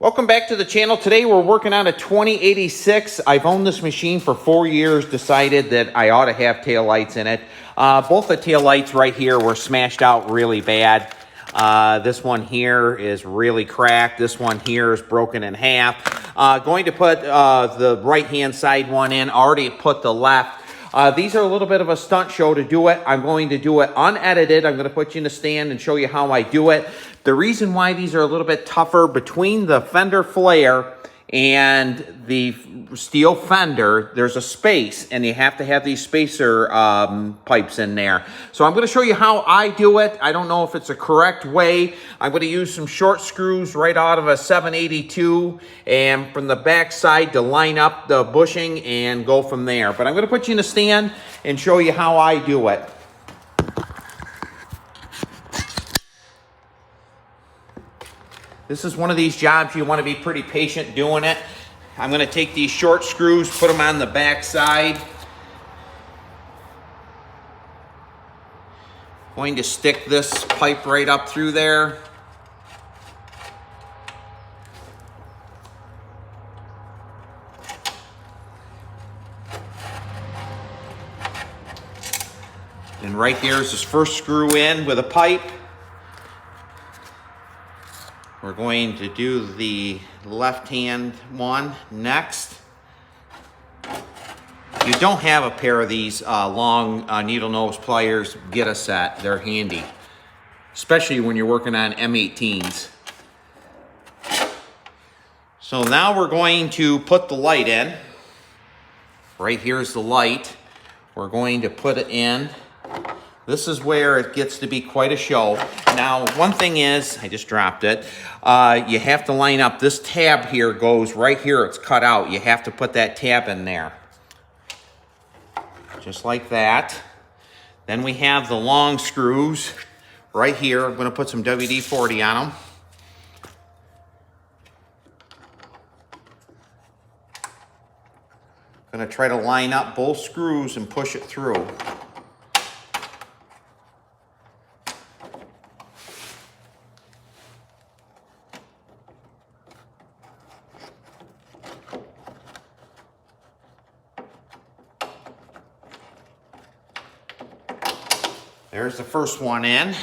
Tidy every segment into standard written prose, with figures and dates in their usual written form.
Welcome back to the channel. Today we're working on a 2086. I've owned this machine for 4 years, decided that I ought to have tail lights in it. Both the tail lights right here were smashed out really bad. This one here is really cracked. This one here is broken in half. Going to put the right hand side one in, already put the left. These are a little bit of a stunt show to do it. I'm going to do it unedited. I'm going to put you in the stand and show you how I do it. The reason why these are a little bit tougher, between the Fender Flare and the steel fender, there's a space, and you have to have these spacer pipes in there. So I'm going to show you how I do it. I don't know if it's a correct way. I'm going to use some short screws right out of a 782 and from the back side to line up the bushing and go from there. But I'm going to put you in a stand and show you how I do it. This is one of these jobs you want to be pretty patient doing it. I'm going to take these short screws, put them on the back side. Going to stick this pipe right up through there. And right there is this first screw in with a pipe. We're going to do the left-hand one next. If you don't have a pair of these long needle nose pliers, get a set. They're handy, especially when you're working on M18s. So now we're going to put the light in. Right here's the light. We're going to put it in. This is where it gets to be quite a show. Now, one thing is, I just dropped it. You have to line up. This tab here goes right here. It's cut out. You have to put that tab in there. Just like that. Then we have the long screws right here. I'm going to put some WD-40 on them. I'm going to try to line up both screws and push it through. There's the first one in.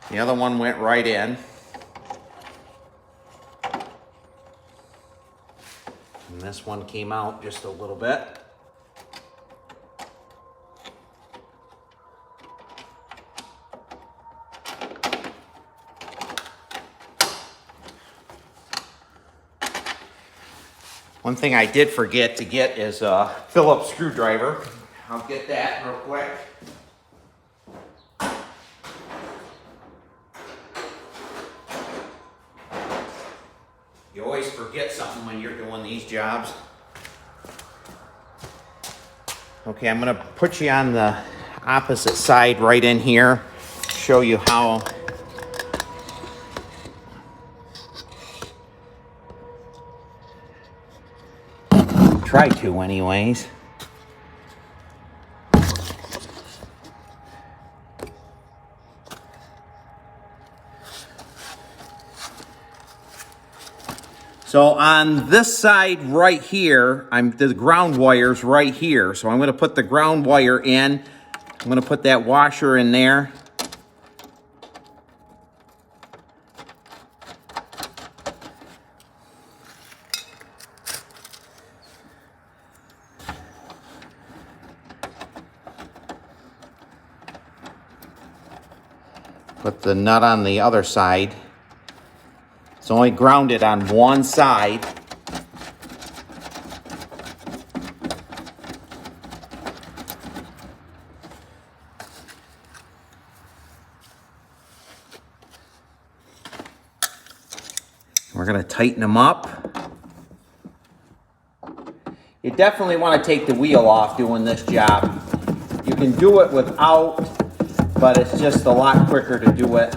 The other one went right in. And this one came out just a little bit. One thing I did forget to get is a Phillips screwdriver. I'll get that real quick. You always forget something when you're doing these jobs. Okay, I'm going to put you on the opposite side right in here. Show you how. Try to anyways. So on this side right here, the ground wire's right here. So I'm going to put the ground wire in. I'm going to put that washer in there. Put the nut on the other side. It's only grounded on one side. We're going to tighten them up. You definitely want to take the wheel off doing this job. You can do it without, but it's just a lot quicker to do it.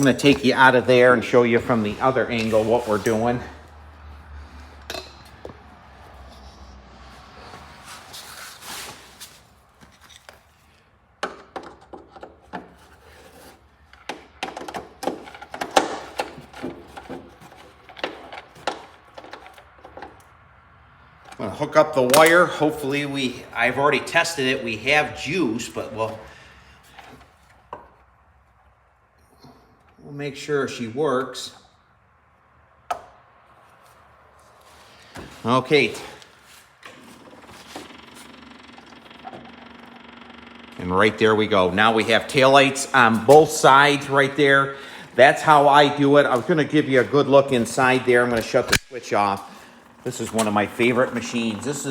I'm going to take you out of there and show you from the other angle what we're doing. I'm going to hook up the wire. Hopefully I've already tested it. We have juice, but we'll make sure she works. Okay. And right there we go. Now we have taillights on both sides right there. That's how I do it. I was going to give you a good look inside there. I'm going to shut the switch off. This is one of my favorite machines. This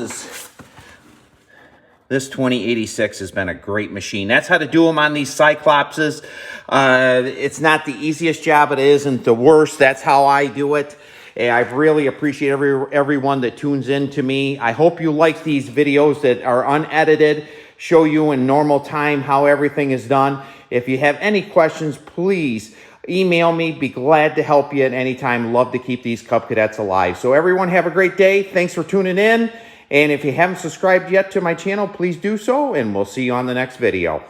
2086 has been a great machine. That's how to do them on these Cyclopses. It's not the easiest job. It isn't the worst. That's how I do it. And I really appreciate everyone that tunes in to me. I hope you like these videos that are unedited, show you in normal time how everything is done. If you have any questions, please email me. Be glad to help you at any time. Love to keep these Cub Cadets alive. So everyone have a great day. Thanks for tuning in. And if you haven't subscribed yet to my channel, please do so. And we'll see you on the next video.